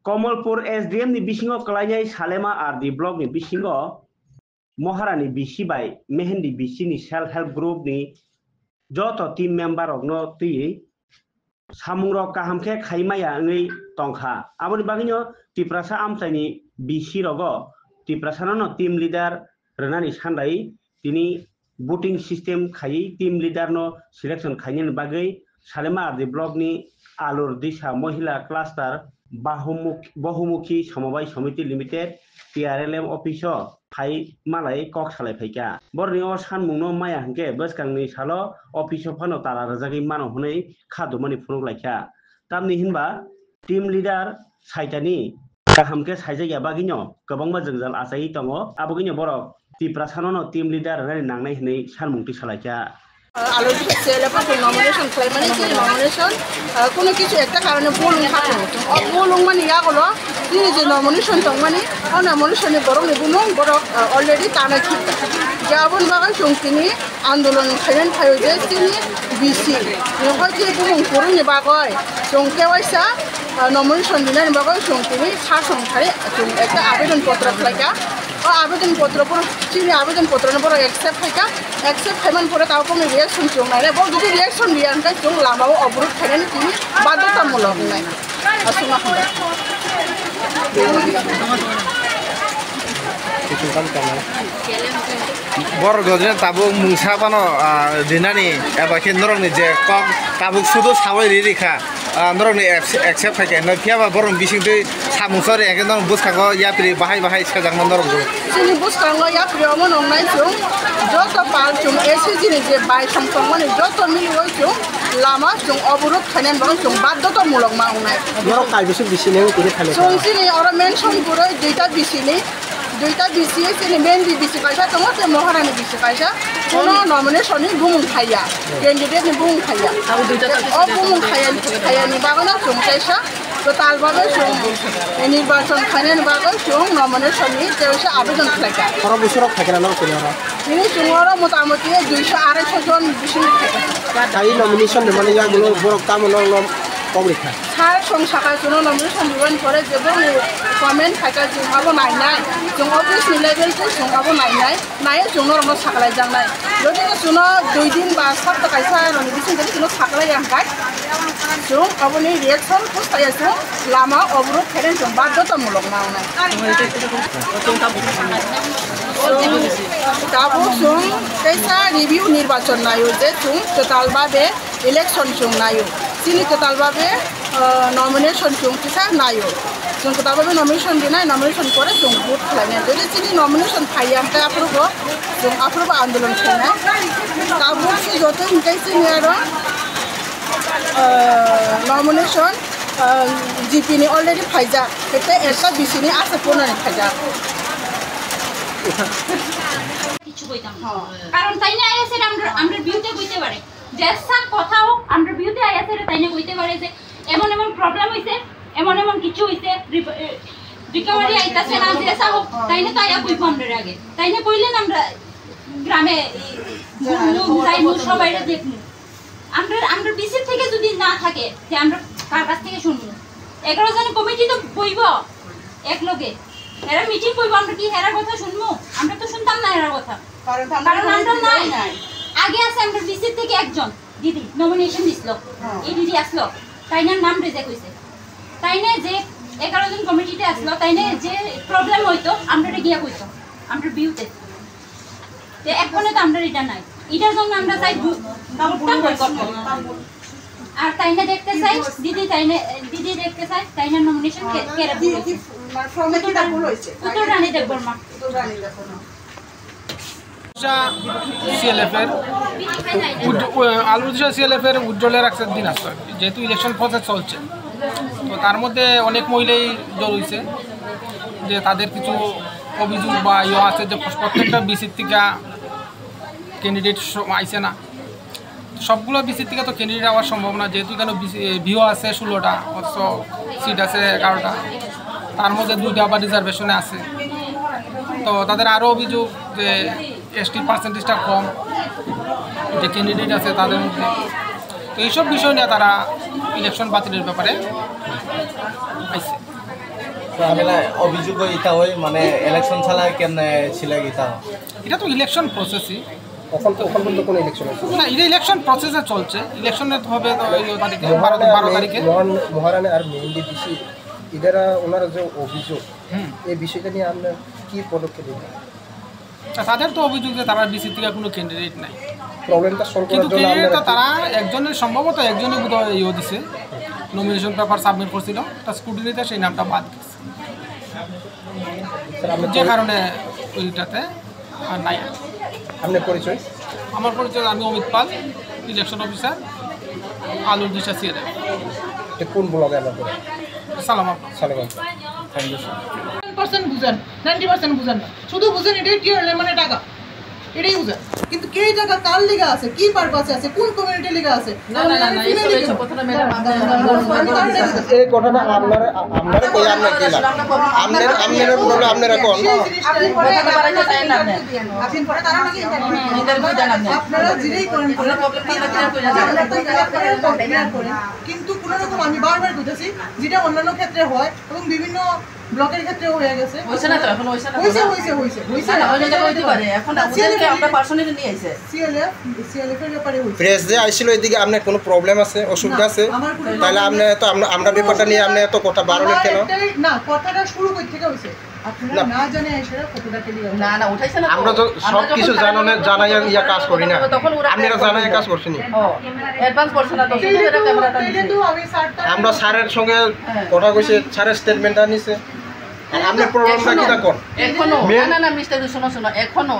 Kamalpur SDM नि बिसिङाव कलायनाय सालेमा RD block नि बिसिङाव महारानी बिसि बाय मेहेंदी बिसि नि सेल्फ हेल्प ग्रुप नि जत टीम मेंबर अगनो तुई सामुंग काहामखे खाइमाया ngै tongkha aboni bagino tiprasa amsaini bisi rogo tiprasa no team leader renani sandai tini voting system khai team leader no selection khaini bagai salema ardi block ni alur disha mohila cluster बहुमुखी समबाय समिति limited टीआरएलएम office phi मालाय कक सालाय फाइका बरनि अ सानमुंनो माया हंके बसकांनि सालो office फानो तारा रजागै मानो हनै खादुमानि फुरुग लायखा तामनि हिनबा टीम लीडर साइटानि काहामके साइजाया बागिनो गोबांबा जोंजाल आसाइ दङ आबगिनो बर तिप्रासानो टीम लीडर रानि नांनाय हनै सानमुंति सालायखा আলো ছেলেপা নমিনেশন মানে যে নমিনেশন কোনো কিছু একটা কারণে বলুন থাকে বলুন মানে ইয়া হলো তিনি যে নমিনেশন তো মানে নমিনেশনে বড় নেবুন বড় অলরেডি টানা ঠিক যাবন বাগান তিনি আন্দোলন খাইলেন খাই যে তিনি বিসি নয় যে বুং করুন বাগয় চংকে ওয়াইসা নমিনেশন দিলেন বাগয় চং তিনি সাসংখারে একটা আবেদনপত্র খাইকা आवेदन पत्र पर चीनी आवेदन पत्र पर एक्सेप्ट खाइमान पर ताको में रिएक्शन चंगनाय बो जुदि रिएक्शन दिया नका चंग लामाव अवरोध खाइनानै तिनि बाध्यतामूलक नाय असुमा बर गजने ताबु मुंसाबानो दिनानि एबा केन्द्रनि जे कक ताबु सुदु सावै रिखा नरनि एक्सेप्ट खाइके न फियाबा बरन बिसिंदै सामुसर एकदम बुसखागो याप्रि बाहाय सजांनो नरगो सिनि बुसखागो याप्रि अमन नंनाय जों जत पाल जों एसएसजि नि जे बाय संसं माने जत मिलुय जों लामा जों अवरोध खाइनान बरन जों बाध्यतामूलक मावनाय बर काय बिसि बिसिने उरि खाले जों सिनि अर मेनसन गुरै दुइटा बिसिनि सिनि मेनदि बिसि कायसा दङ ते महारानी बिसि कायसा कोनो नमिनेशननि बुमुं खाया कैंडिडेटनि बुमुं खाया अ बुमुं खायानि बागना जों कायसा total bagai जों निर्वाचन खाइनायनि बागै जों नमिनेशननि जेसे आवेदन खालायका खर बिसरक खायना न कोनरा ini semua मोटामोटी 200-250 जन बिसिनि खाय नमिनेशन माने या गुलो बरक तामनो पब्लिका सार संसाखा जों नमिनेशन दिवन करे जेबो कमेन्ट खायका जों आबो नायनाय जों अफिसनि लेभेल खौ जों आबो नाय जों नरम साखलाय जांनाय जदि जों 2 दिन बा सप्ताह कायसा नमिनेशन जदि जों साखलाय जांखाय जों आबोनि रिएक्शन खस्ताया जों लामा अवरोध खायनाय जों बाध्यतामूलक मावनाय दाबो जों कैसा रिव्यू निर्वाचन नायो जे जों टोटाल बाबे इलेक्शन जों नायो सिनि टोटाल बाबे नमिनेशन जों कैसा नायो जों टोटाल बाबे नमिनेशन दिनाय नमिनेशन करे जों भोट खालायनाय जदि सिनि नमिनेशन फाया हमका आफरबो जों आफरबो आंदोलन खालायनाय दाबो सि जतो कैसे नियारो नमिनेशन जीपी नि अलरेडी फाइजा एटा एटा बिसिनि आसा पूर्ण फाइजा কিছু কইতাম কারণ তাইনে আইছে আমরা বিউতে কইতে পারে যেসা কথা হোক আমরা বিউতে আইছে তাইনে কইতে পারে যে এমন প্রবলেম হইছে এমন কিছু হইছে রিকভারি আইতাছে না যেসা হোক তাইনে তো আয়া কইব আমরা আগে তাইনে কইলেন আমরা গ্রামে লোক যাইমু সবাইরে দেখমু আমরা বিসি থেকে যদি না থাকে যে আমরা কার কাছ থেকে শুনবো 11 জন কমিটি তো বইব এক লগে এরা মিটিং কইব আমরা কি হেরার কথা শুনবো আমরা তো শুনতাম না হেরার কথা কারণ আমরা নাই আগে আছে আমরা বিসি থেকে একজন দিদি নমিনেশন দিছিল এই দিদি আসলো তাইনার নাম রেজেক্ট হইছে তাইনে যে 11 জন কমিটিতে আসলো তাইনে যে প্রবলেম হইতো আমরা গিয়া কইতো আমরা বিউতে তে এখনো তো আমরা এটা নাই এটার জন্য আমরা চাই ভোটটা বয়কট করব আর তাইনে দেখতে চাই দিদি দেখতে চাই তাইনা নমিনেশন কেরে দিছে ফর্মেটটা ভুল হইছে উত্তর রানী দেখব মা উত্তর রানী দেখো না সিএলএফ এর আলুদিশা সিএলএফ এর উজ্জ্বলের একটা দিন আসছে যেহেতু ইলেকশন প্রসেস চলছে তো তার মধ্যে অনেক মহিলাই জড় হইছে যে তাদের কিছু অভিযোগ বা ইয়ে আছে যে প্রত্যেকটা বিসির থেকে ক্যান্ডিডেট আইছে না সবগুলো বিসির থেকে তো ক্যান্ডিডেট হওয়ার সম্ভব না যেহেতু কেন ভিও আছে 16টা অথচ সিট আছে 11টা তার মধ্যে 2টা আবার রিজার্ভেশনে আছে তো তাদের আরও অভিযোগ যে এসটি পার্সেন্টেজটা কম যে ক্যান্ডিডেট আছে তাদের মধ্যে তো এইসব বিষয় নিয়ে তারা ইলেকশন বাতিলের ব্যাপারে আইছে আসলে অভিযোগ ইটা হয় মানে ইলেকশন ছাড়া কেমনে ছিল ইটা এটা তো ইলেকশন প্রসেসই ওখান পর্যন্ত কোনো ইলেকশন আছে না, এটা ইলেকশন প্রসেসে চলছে। ইলেকশনের হবে তো এই তারিখে 12 তারিখে। মহারানে আর মেহেন্দি বিশি এরা ওনারা যে অভিযোগ এই বিষয়টা নিয়ে আপনার কি পদক্ষেপ নেবেন? তাদের তো অভিযোগ যে তারা বিসি থেকে কোনো ক্যান্ডিডেট নাই, প্রবলেমটা সলভ কিন্তু করার জন্য ক্যান্ডিডেট আপনারা তারা একজনের সম্ভবত একজনই বোধহয় ইয়ে দিছে, নমিনেশন পেপার সাবমিট করছিল, তার স্কুটিনিতে সেই নামটা বাদ গেছে, স্যার আপনি যে কারণে ওইটাতে আর নাই। আপনার পরিচয়? আমার পরিচয় আমি অমিত পাল, ইলেকশন অফিসার, আলুর দিশা সিয়ারে। এটা কোন ব্লগে আপনাদের? সালাম। সালেগঞ্জ। Thank you sir. 10% বুঝেন, 90% বুঝেন না, শুধু বুঝেন এটাই কি হলে মানে টাকা, এটাই বুঝেন। কিন্তু কে টাকা কার লিগা আছে, কি পারপাসে আছে, কোন কমিউনিটি লিগা আছে? না এইসব কথাটা ম্যাডাম এই কথাটা আপনারা কই আপনারা কি না আপনারা প্রবলেম আপনারা কোন কথাটা বাড়াইতে চাই না আপনি আপনি পরে তারা নাকি ইন্টারভিউ দেন আপনি আপনারা যেটাই করেন আপনার প্রবলেম কি না করেন, কিন্তু কোনো রকম আমি বারবার কইতাছি যেটা অন্যান্য ক্ষেত্রে হয় এবং বিভিন্ন ব্লকের ক্ষেত্রেও হয়ে গেছে। হইছে না তো এখন হইছে না হইছে না হইলে হইতে পারে এখন ওদেরকে আমরা পার্সোনালি নিয়ে আইছে সিএলএফ এর ব্যাপারে হইছে। প্রেস যে আইছিল এদিকে আপনার কোনো প্রবলেম আছে অসুবিধা আছে? তাহলে আপনি তো আমরা ব্যাপারটা নিয়ে আপনি এত কথা বাড়ালেন কেন? না, কথাটা শুরু কই থেকে হইছে আপনারা না জানে এসেরা কতটা টেলি না উঠাইছে না আমরা তো সব কিছু জানাই ইয়া কাজ করি না, আপনারা জানাই কাজ করছেন। ও অ্যাডভান্স করছ না তো সেটা ক্যামেরাটা এটা তো আমি স্যারটা আমরা স্যারের সঙ্গে কথা কইছি, স্যারের স্টেটমেন্টটা নিছে। আর আপনার প্রবলেমটা কি তা কোন? এখনো না মিস্টার শোনো এখনো